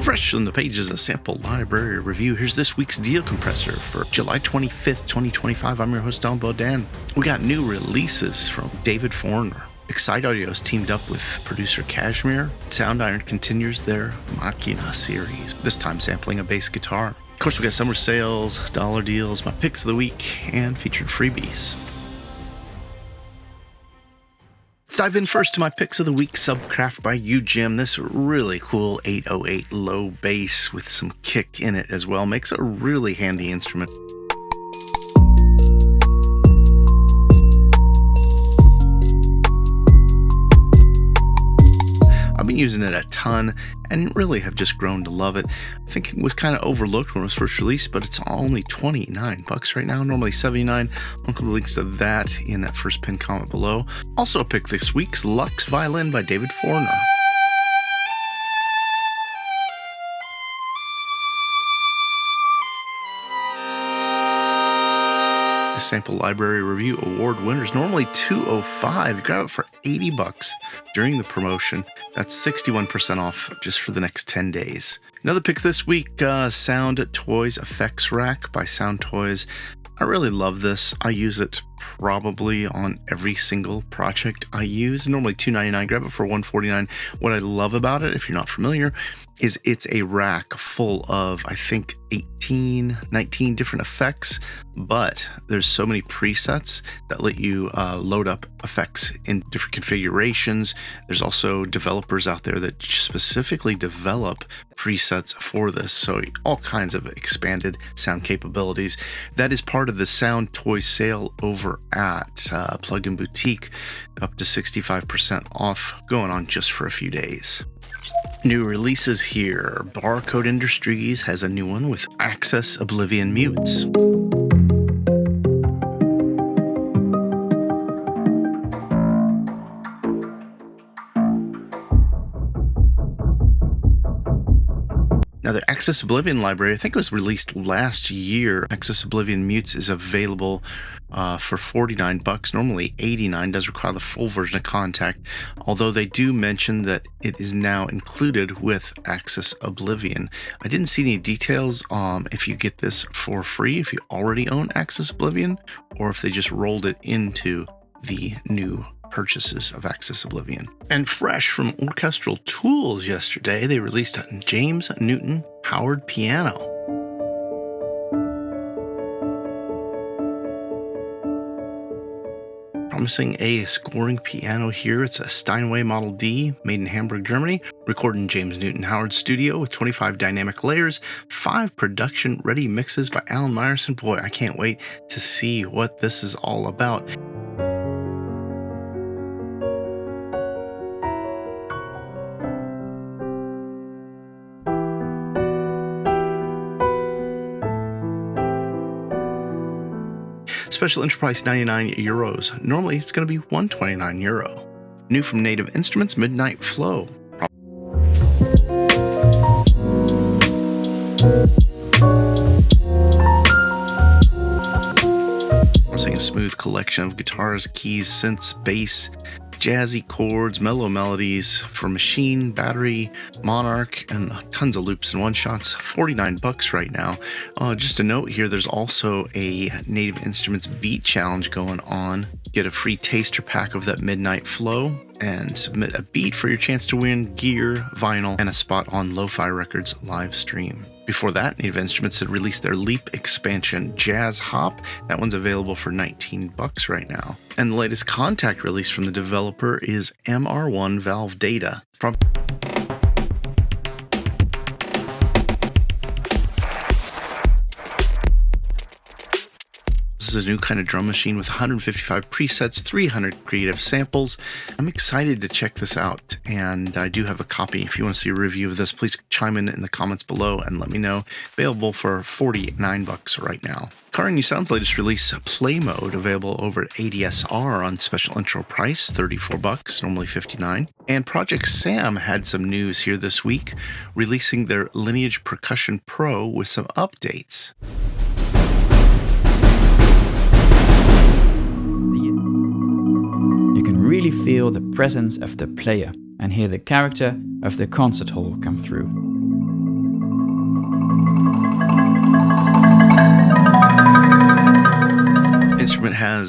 Fresh from the pages of Sample Library Review, here's this week's Deal Compressor for July 25th, 2025. I'm your host, Don Bodan. We got new releases from David Foreigner. Excite Audio's teamed up with producer Cashmere. Sound Iron continues their Machina series, this time sampling a bass guitar. Of course, we got summer sales, dollar deals, my picks of the week, and featured freebies. Let's dive in first to my picks of the week. Subcraft by UJim. This really cool 808 low bass with some kick in it as well. Makes a really handy instrument. I've been using it a ton and really have just grown to love it. I think it was kind of overlooked when it was first released, but it's only $29 right now, normally $79. I'll include links to that in that first pinned comment below. Also a pick this week's Lux Violin by David Foreigner. Sample Library Review Award winners, normally $205. You grab it for $80 during the promotion. That's 61% off just for the next 10 days. Another pick this week, Sound Toys Effects Rack by Sound Toys. I really love this. I use it probably on every single project I use. Normally $299, grab it for $149. What I love about it, if you're not familiar, is it's a rack full of, I think, 19 different effects, but there's so many presets that let you load up effects in different configurations. There's also developers out there that specifically develop presets for this, so all kinds of expanded sound capabilities. That is part of the Sound Toy sale over at Plug-in Boutique, up to 65% off, going on just for a few days. New releases here. Barcode Industries has a new one with Access Oblivion Mutes. Now, the Access Oblivion library, I think it was released last year. Access Oblivion Mutes is available for $49, normally $89. Does require the full version of Contact, although they do mention that it is now included with Access Oblivion. I didn't see any details if you get this for free, if you already own Access Oblivion, or if they just rolled it into the new purchases of Access Oblivion. And fresh from Orchestral Tools yesterday, they released a James Newton Howard piano. Promising a scoring piano here. It's a Steinway Model D, made in Hamburg, Germany, recorded in James Newton Howard studio with 25 dynamic layers, 5 production-ready mixes by Alan Meyerson. Boy, I can't wait to see what this is all about. Special entry price €99. Normally it's going to be €129. New from Native Instruments, Midnight Flow. I'm saying a smooth collection of guitars, keys, synths, bass, jazzy chords, mellow melodies for Machine, Battery, Monarch, and tons of loops and one-shots. $49 right now. Just a note here, there's also a Native Instruments Beat Challenge going on. Get a free taster pack of that Midnight Flow and submit a beat for your chance to win gear, vinyl, and a spot on Lo-Fi Records live stream. Before that, Native Instruments had released their Leap expansion, Jazz Hop. That one's available for $19 right now. And the latest Contact release from the developer is MR1 Valve Data. This is a new kind of drum machine with 155 presets, 300 creative samples. I'm excited to check this out, and I do have a copy. If you want to see a review of this, please chime in the comments below and let me know. Available for $49 right now. Car New Sound's latest release, Play Mode, available over at ADSR on special intro price, $34, normally $59. And Project Sam had some news here this week, releasing their Lineage Percussion Pro with some updates. You can really feel the presence of the player and hear the character of the concert hall come through.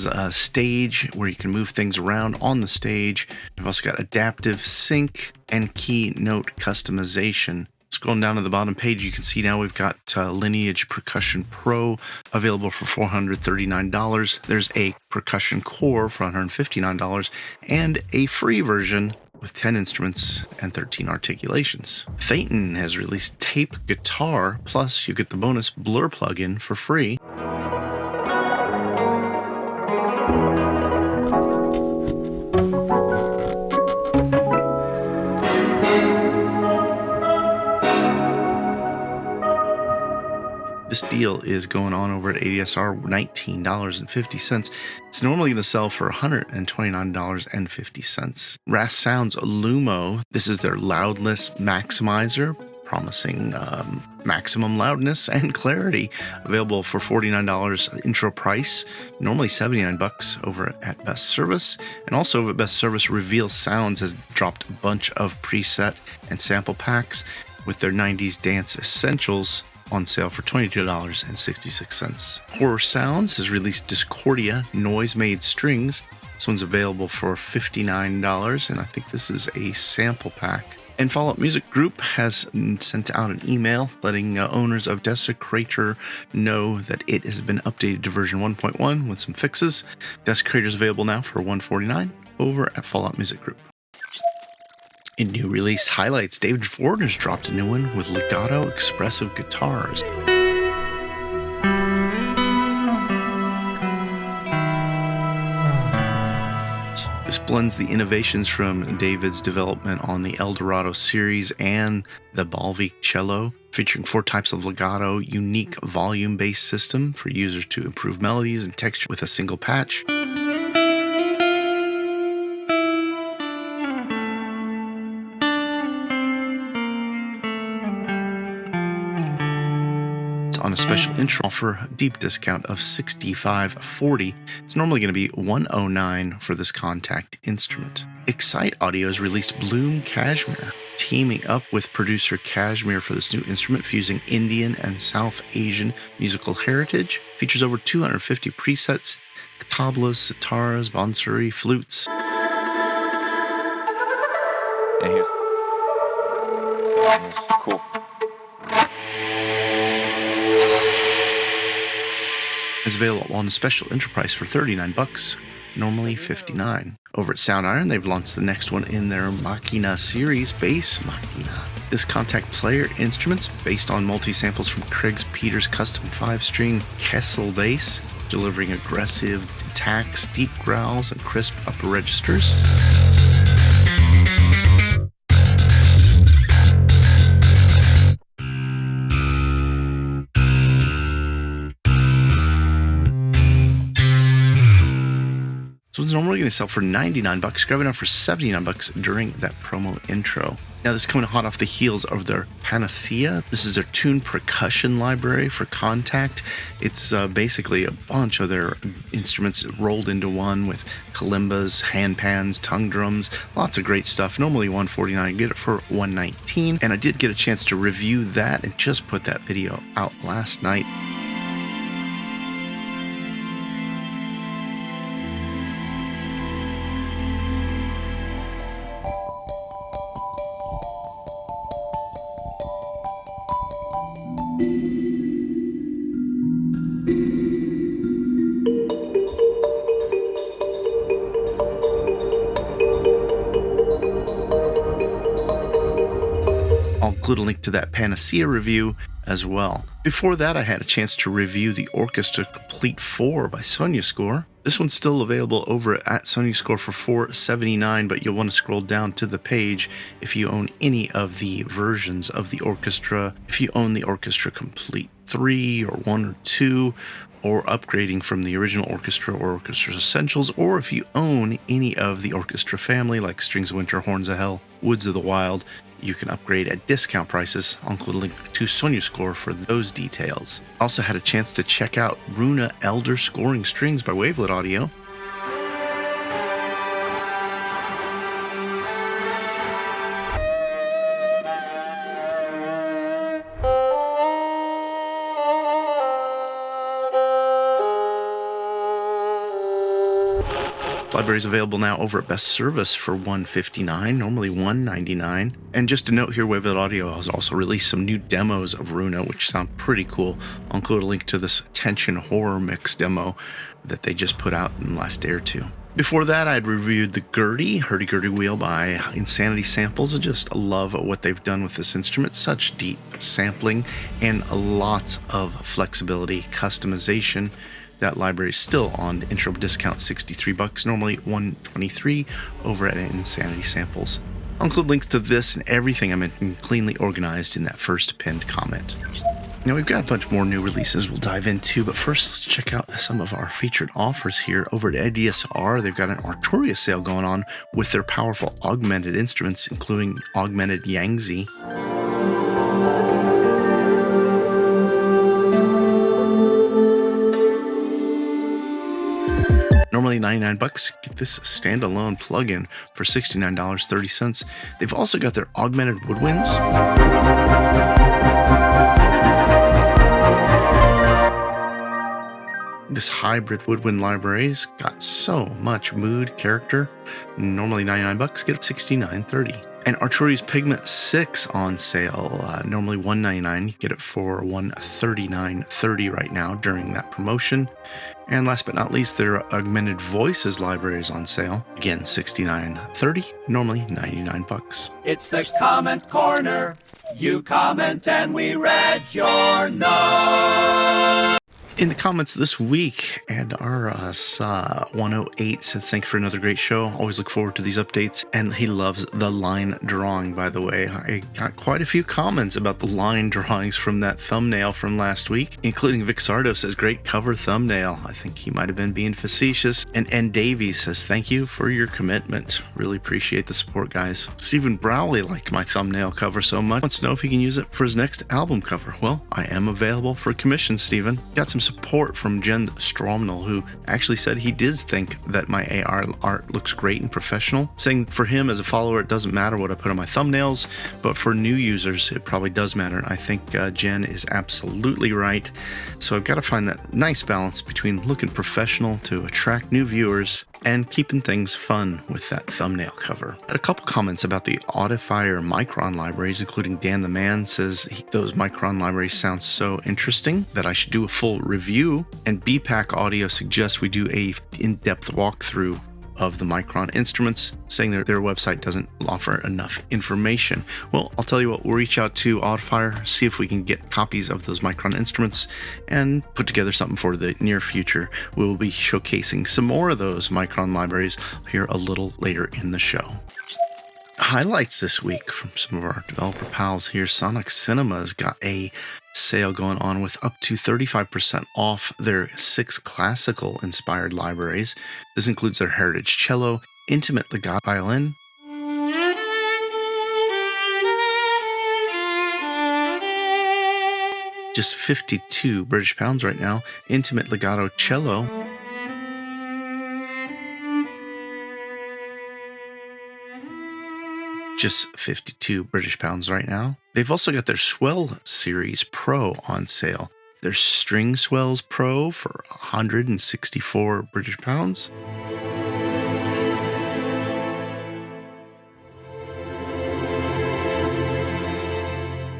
has a stage where you can move things around on the stage. We've also got adaptive sync and keynote customization. Scrolling down to the bottom page, you can see now we've got Lineage Percussion Pro available for $439. There's a Percussion Core for $159 and a free version with 10 instruments and 13 articulations. Phaeton has released Tape Guitar, plus you get the bonus Blur plugin for free. This deal is going on over at ADSR, $19.50. It's normally going to sell for $129.50. Ras Sounds Lumo, this is their loudness maximizer, promising maximum loudness and clarity. Available for $49 intro price, normally $79 over at Best Service. And also over at Best Service, Reveal Sounds has dropped a bunch of preset and sample packs with their 90s Dance Essentials on sale for $22.66. Horror Sounds has released Discordia Noise Made Strings. This one's available for $59, and I think this is a sample pack. And Fallout Music Group has sent out an email letting owners of Desecrator know that it has been updated to version 1.1 with some fixes. Desecrator is available now for $149 over at Fallout Music Group. In new release highlights, David Ford has dropped a new one with legato expressive guitars. This blends the innovations from David's development on the Eldorado series and the Balvi cello, featuring 4 types of legato, unique volume-based system for users to improve melodies and texture with a single patch. On a special intro offer, deep discount of $65.40. It's normally going to be $109 for this contact instrument. Excite Audio has released Bloom Cashmere, teaming up with producer Cashmere for this new instrument, fusing Indian and South Asian musical heritage. Features over 250 presets, tablas, sitars, bansuri, flutes. And here's cool. Is available on a special intro price for $39, normally $59. Over at Sound Iron, they've launched the next one in their Machina series, Bass Machina. This contact player instrument's based on multi-samples from Craig Peters' custom 5-string Kessel bass, delivering aggressive attack, steep growls, and crisp upper registers. So it's normally going to sell for $99, grabbing out for $79 during that promo intro. Now this is coming hot off the heels of their Panacea. This is their tuned percussion library for Contact. It's basically a bunch of their instruments rolled into one with kalimbas, hand pans, tongue drums, lots of great stuff. Normally $149, you get it for $119. And I did get a chance to review that and just put that video out last night. I'll include a link to that Panacea review as well. Before that, I had a chance to review the Orchestra Complete 4 by Sonia Score. This one's still available over at Sonia Score for $479, but you'll want to scroll down to the page if you own any of the versions of the orchestra. If you own the Orchestra Complete 3 or 1 or 2, or upgrading from the original orchestra or Orchestra Essentials, or if you own any of the orchestra family like Strings of Winter, Horns of Hell, Woods of the Wild, you can upgrade at discount prices. I'll include a link to Sonia Score for those details. Also had a chance to check out Runa Elder Scoring Strings by Wavelet Audio. library is available now over at Best Service for $159, normally $199. And just a note here, Wavelet Audio has also released some new demos of Runa, which sound pretty cool. I'll include a link to this tension horror mix demo that they just put out in the last day or two. Before that, I'd reviewed the Hurdy-Gurdy Wheel by Insanity Samples. I just love what they've done with this instrument. Such deep sampling and lots of flexibility, customization. That library is still on intro discount, $63, normally $123 over at Insanity Samples. I'll include links to this and everything I mentioned cleanly organized in that first pinned comment. Now, we've got a bunch more new releases we'll dive into, but first let's check out some of our featured offers here over at ADSR. They've got an Arturia sale going on with their powerful augmented instruments, including augmented Yangtze. Normally $99, get this standalone plugin for $69.30. They've also got their augmented woodwinds. This hybrid woodwind library's got so much mood, character. Normally $99, get it $69.30. And Arturia's Pigment 6 on sale, normally $199, you get it for $139.30 right now during that promotion. And last but not least, their Augmented Voices library is on sale, again $69.30, normally $99. It's the comment corner. You comment and we read your note. In the comments this week, and our 108 said, "Thank you for another great show. Always look forward to these updates." And he loves the line drawing, by the way. I got quite a few comments about the line drawings from that thumbnail from last week, including Vic Sardo says, "Great cover thumbnail." I think he might have been being facetious. And Davies says, "Thank you for your commitment. Really appreciate the support, guys." Stephen Browley liked my thumbnail cover so much, wants to know if he can use it for his next album cover. Well, I am available for commission, Stephen. Got some support from Jen Stromnell, who actually said he did think that my AR art looks great and professional, saying for him as a follower it doesn't matter what I put on my thumbnails, but for new users it probably does matter. I think Jen is absolutely right. So I've got to find that nice balance between looking professional to attract new viewers and keeping things fun with that thumbnail cover. I had a couple comments about the Audifier Micron libraries, including Dan the Man says those Micron libraries sound so interesting that I should do a full review, and BPAC Audio suggests we do a in-depth walkthrough of the Micron instruments, saying their website doesn't offer enough information. Well, I'll tell you what, we'll reach out to Audifier, see if we can get copies of those Micron instruments and put together something for the near future. We will be showcasing some more of those Micron libraries here a little later in the show. Highlights this week from some of our developer pals here. Sonic Cinema's got a sale going on with up to 35% off their 6 classical inspired libraries. This includes their Heritage Cello, Intimate Legato Violin, just 52 British pounds right now, Intimate Legato Cello, just 52 British pounds right now. They've also got their Swell Series Pro on sale. Their String Swells Pro for 164 British pounds.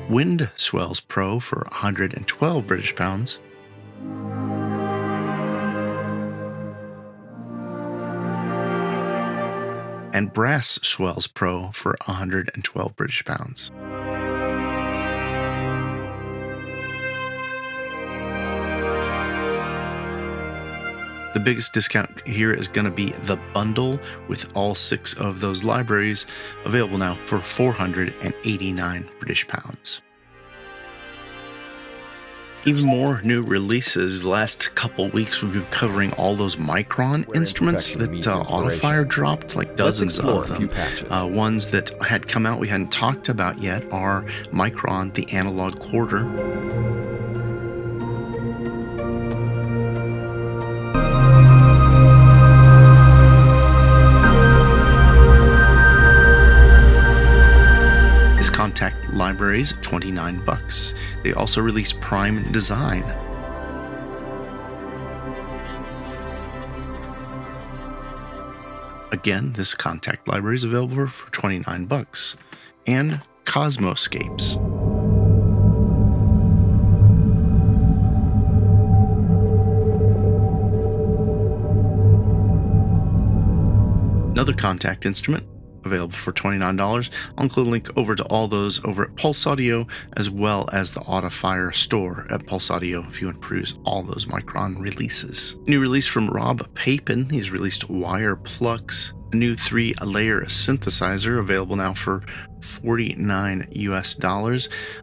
Wind Swells Pro for 112 British pounds. And Brass Swells Pro for 112 British pounds. The biggest discount here is going to be the bundle with all 6 of those libraries, available now for 489 British pounds. Even more new releases. Last couple weeks we've been covering all those Micron instruments that Audifier dropped, like dozens of them. Ones that had come out we hadn't talked about yet are Micron, the Analog Quarter, Contact libraries, $29. They also released Prime Design. Again, this contact library is available for 29 bucks. And Cosmoscapes. Another contact instrument available for $29. I'll include a link over to all those over at Pulse Audio, as well as the Audifier store at Pulse Audio if you want to peruse all those Micron releases. New release from Rob Papin. He's released Wire Plucks, a new 3-layer synthesizer available now for $49 US.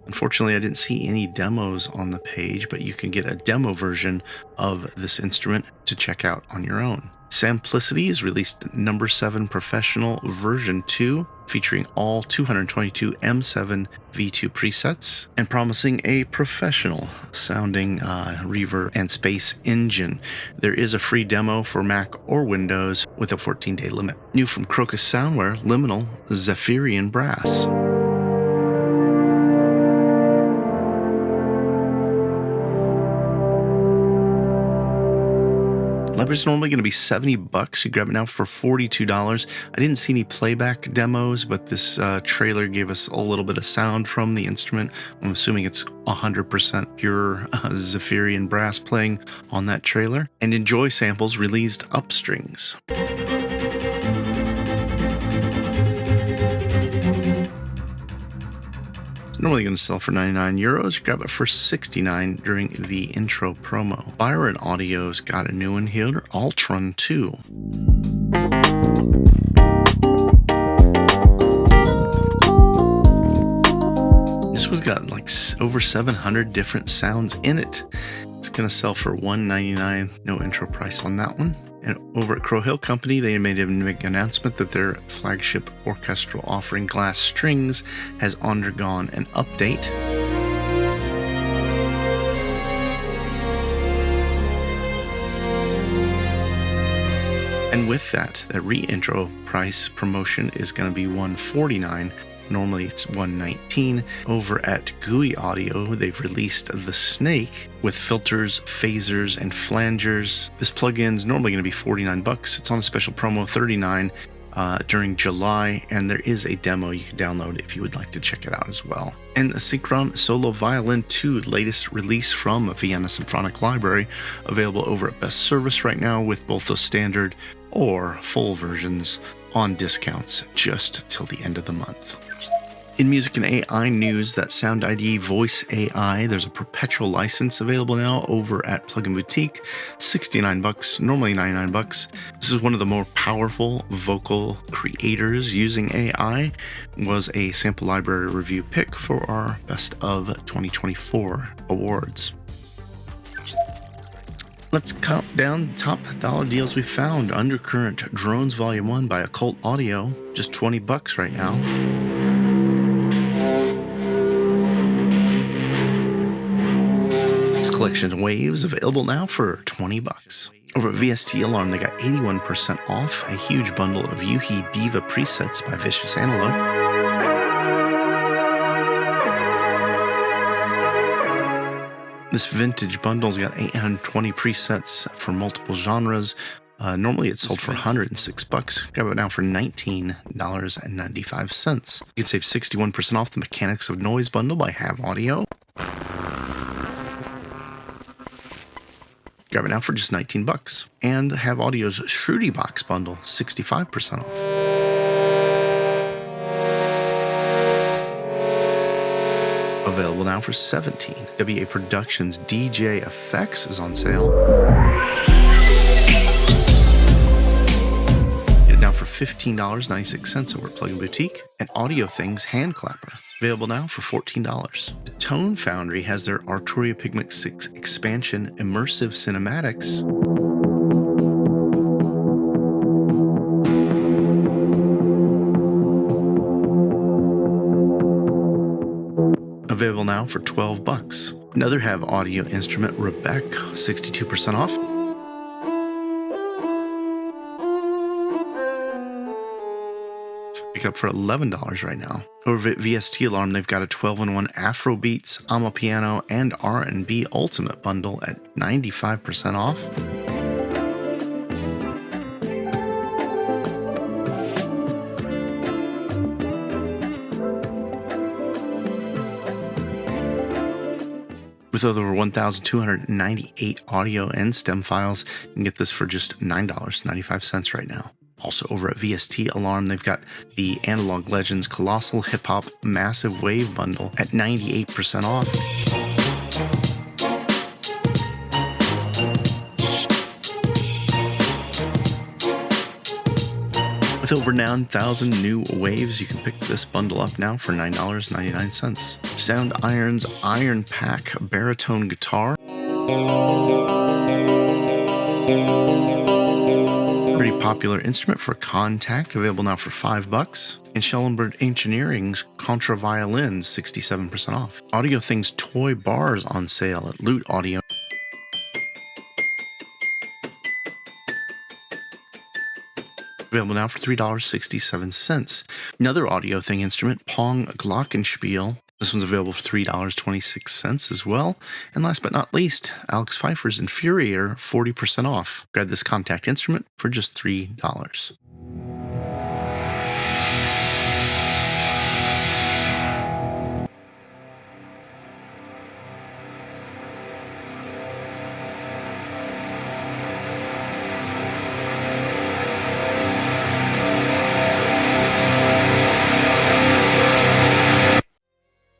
Unfortunately, I didn't see any demos on the page, but you can get a demo version of this instrument to check out on your own. Samplicity has released number 7 Professional version 2, featuring all 222 M7 V2 presets and promising a professional sounding reverb and space engine. There is a free demo for Mac or Windows with a 14-day limit. New from Crocus Soundware, Liminal Zephyrian Brass. Library's normally going to be $70. You grab it now for $42. I didn't see any playback demos, but this trailer gave us a little bit of sound from the instrument. I'm assuming it's 100% pure Zephyrian brass playing on that trailer. And Enjoy Samples released Upstrings. Normally going to sell for €99. You grab it for $69 during the intro promo. Byron Audio's got a new one here, Altron 2. This one's got like over 700 different sounds in it. It's going to sell for $199. No intro price on that one. And over at Crow Hill Company, they made an announcement that their flagship orchestral offering, Glass Strings, has undergone an update. And with that re-intro price promotion is going to be $149. Normally it's $119. Over at GUI Audio, they've released the Snake with filters, phasers, and flangers. This plugin's normally going to be $49. It's on a special promo, $39 during July, and there is a demo you can download if you would like to check it out as well. And the Synchron Solo Violin 2, latest release from Vienna Symphonic Library, available over at Best Service right now with both the standard or full versions on discounts just till the end of the month. In music and AI news, that Sound ID Voice AI, there's a perpetual license available now over at Plugin Boutique, $69, normally $99. This is one of the more powerful vocal creators using AI, was a sample library review pick for our Best of 2024 awards. Let's count down the top dollar deals we found. Undercurrent Drones Volume 1 by Occult Audio, just $20 right now. This collection of Waves available now for $20. Over at VST Alarm, they got 81% off a huge bundle of Yuhi Diva presets by Vicious Antelope. This vintage bundle's got 820 presets for multiple genres. Normally it's sold for $106. Grab it now for $19.95. You can save 61% off the Mechanics of Noise bundle by Have Audio. Grab it now for just $19. And Have Audio's Shruti Box bundle, 65% off. Available now for $17. WA Productions DJ Effects is on sale. Get it now for $15.96 over at Plugin Boutique. And Audio Things Hand Clapper, available now for $14. The Tone Foundry has their Arturia Pigment 6 Expansion Immersive Cinematics. Available now for $12. Another Have Audio instrument, Rebec, 62% off. Pick it up for $11 right now. Over at VST Alarm, they've got a 12-in-1 Afrobeats, Amapiano, and R&B Ultimate bundle at 95% off. With over 1,298 audio and stem files, you can get this for just $9.95 right now. Also over at VST Alarm, they've got the Analog Legends Colossal Hip Hop Massive Wave Bundle at 98% off. With over 9,000 new waves, you can pick this bundle up now for $9.99. Sound Iron's Iron Pack Baritone Guitar. Pretty popular instrument for contact, available now for $5. And Schellenberg Engineering's Contra Violins, 67% off. Audio Things toy bars on sale at Loot Audio. Available now for $3.67. Another Audio Thing instrument, Pong Glockenspiel. This one's available for $3.26 as well. And last but not least, Alex Pfeiffer's Infuriator, 40% off. Grab this contact instrument for just $3.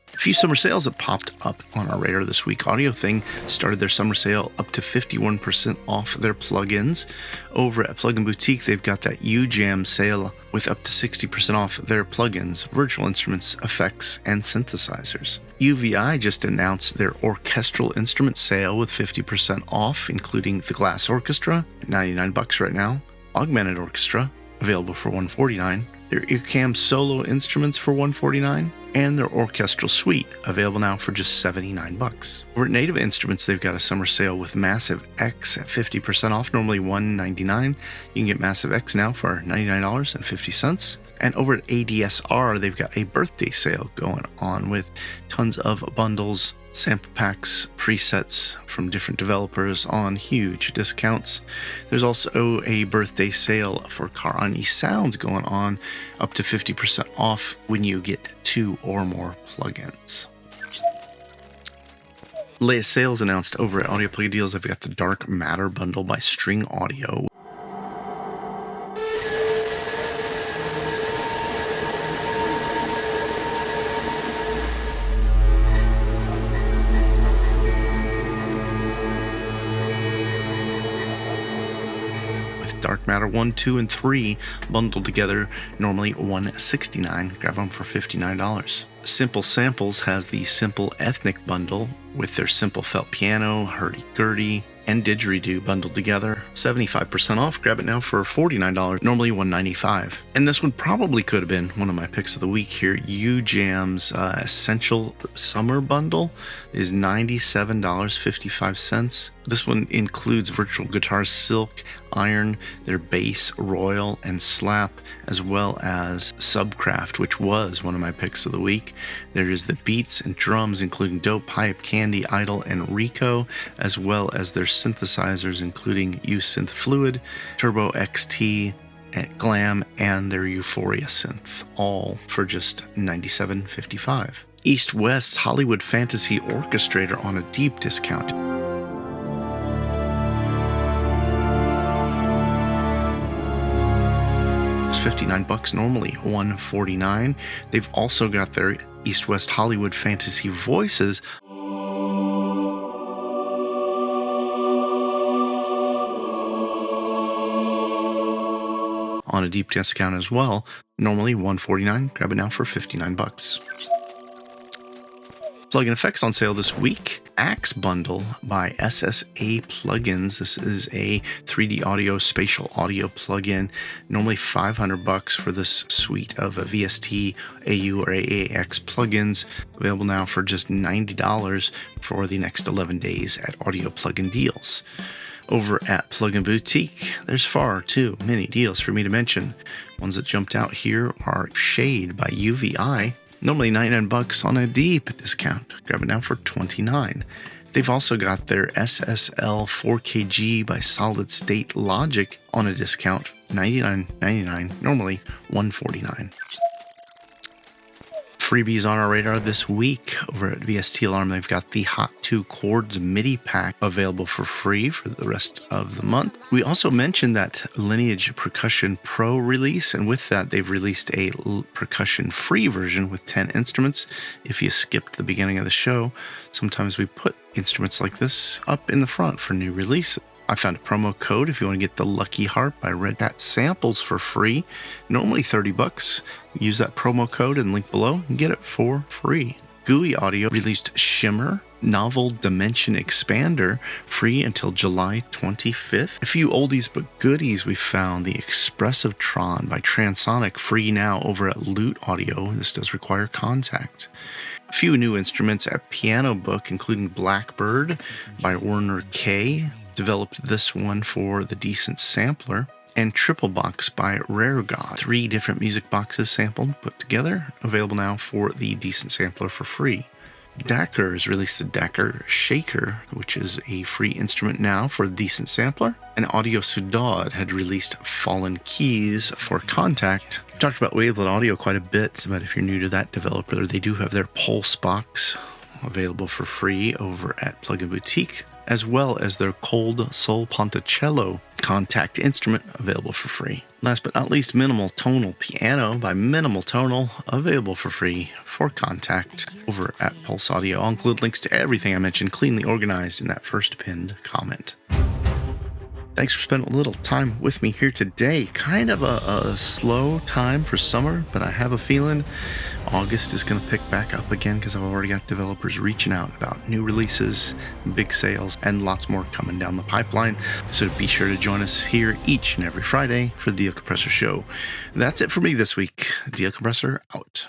A few summer sales that popped up on our radar this week. Audio Thing started their summer sale up to 51% off their plugins. Over at Plugin Boutique, they've got that UJam sale with up to 60% off their plugins, virtual instruments, effects, and synthesizers. UVI just announced their orchestral instrument sale with 50% off, including the Glass Orchestra at $99 right now, Augmented Orchestra available for $149, their Earcam solo instruments for $149, and their orchestral suite, available now for just $79. Over at Native Instruments, they've got a summer sale with Massive X at 50% off, normally $199. You can get Massive X now for $99.50. And over at ADSR, they've got a birthday sale going on with tons of bundles, sample packs, presets from different developers on huge discounts. There's also a birthday sale for Karani Sounds going on, up to 50% off when you get 2 or more plugins. Latest sales announced over at Audio Plug Deals. I've got the Dark Matter bundle by String Audio. Dark Matter 1, 2, and 3 bundled together, normally $169. Grab them for $59. Simple Samples has the Simple Ethnic bundle with their Simple Felt Piano, Hurdy-Gurdy, and Didgeridoo bundled together. 75% off. Grab it now for $49, normally $195. And this one probably could have been one of my picks of the week here. UJam's Essential Summer Bundle is $97.55. This one includes virtual guitars Silk, Iron, their bass Royal, and Slap, as well as Subcraft, which was one of my picks of the week. There is the beats and drums, including Dope Pipe, Candy, Idol, and Rico, as well as their synthesizers, including U-Synth Fluid, Turbo XT, and Glam, and their Euphoria synth, all for just $97.55. East West's Hollywood Fantasy Orchestrator on a deep discount. It's $59, normally $149. They've also got their East West Hollywood Fantasy Voices on a deep discount as well, normally $149. Grab it now for $59. Plugin effects on sale this week. Axe Bundle by SSA Plugins. This is a 3D audio, spatial audio plugin. Normally $500 for this suite of VST, AU, or AAX plugins. Available now for just $90 for the next 11 days at Audio Plugin Deals. Over at Plugin Boutique, there's far too many deals for me to mention. Ones that jumped out here are Shade by UVI. Normally $99 on a deep discount. Grab it now for $29. They've also got their SSL 4KG by Solid State Logic on a discount, $99.99, normally $149. freebies on our radar this week over at VST Alarm. They've got the Hot 2 Chords MIDI pack available for free for the rest of the month. We also mentioned that Lineage Percussion Pro release, and with that, they've released a percussion free version with 10 instruments. If you skipped the beginning of the show, sometimes we put instruments like this up in the front for new releases. I found a promo code if you want to get the Lucky Harp by Red Hat Samples for free. Normally $30. Use that promo code and link below and get it for free. GUI Audio released Shimmer Novel Dimension Expander free until July 25th. A few oldies but goodies we found. The Expressive Tron by Transonic free now over at Lute Audio. This does require contact. A few new instruments at Piano Book, including Blackbird by Werner K. Developed this one for the Decent Sampler, and Triple Box by Rare God. 3 different music boxes sampled, put together, available now for the Decent Sampler for free. Dacker has released the Dacker Shaker, which is a free instrument now for the Decent Sampler. And Audio Sudad had released Fallen Keys for Contact. We've talked about Wavelet Audio quite a bit, but if you're new to that developer, they do have their Pulse Box available for free over at Plugin Boutique, as well as their Cold Soul Ponticello Contact instrument available for free. Last but not least, Minimal Tonal Piano by Minimal Tonal, available for free for Contact over at Pulse Audio. I'll include links to everything I mentioned cleanly organized in that first pinned comment. Thanks for spending a little time with me here today. Kind of a slow time for summer, but I have a feeling August is going to pick back up again because I've already got developers reaching out about new releases, big sales, and lots more coming down the pipeline. So be sure to join us here each and every Friday for the Compressor Show. That's it for me this week. Compressor out.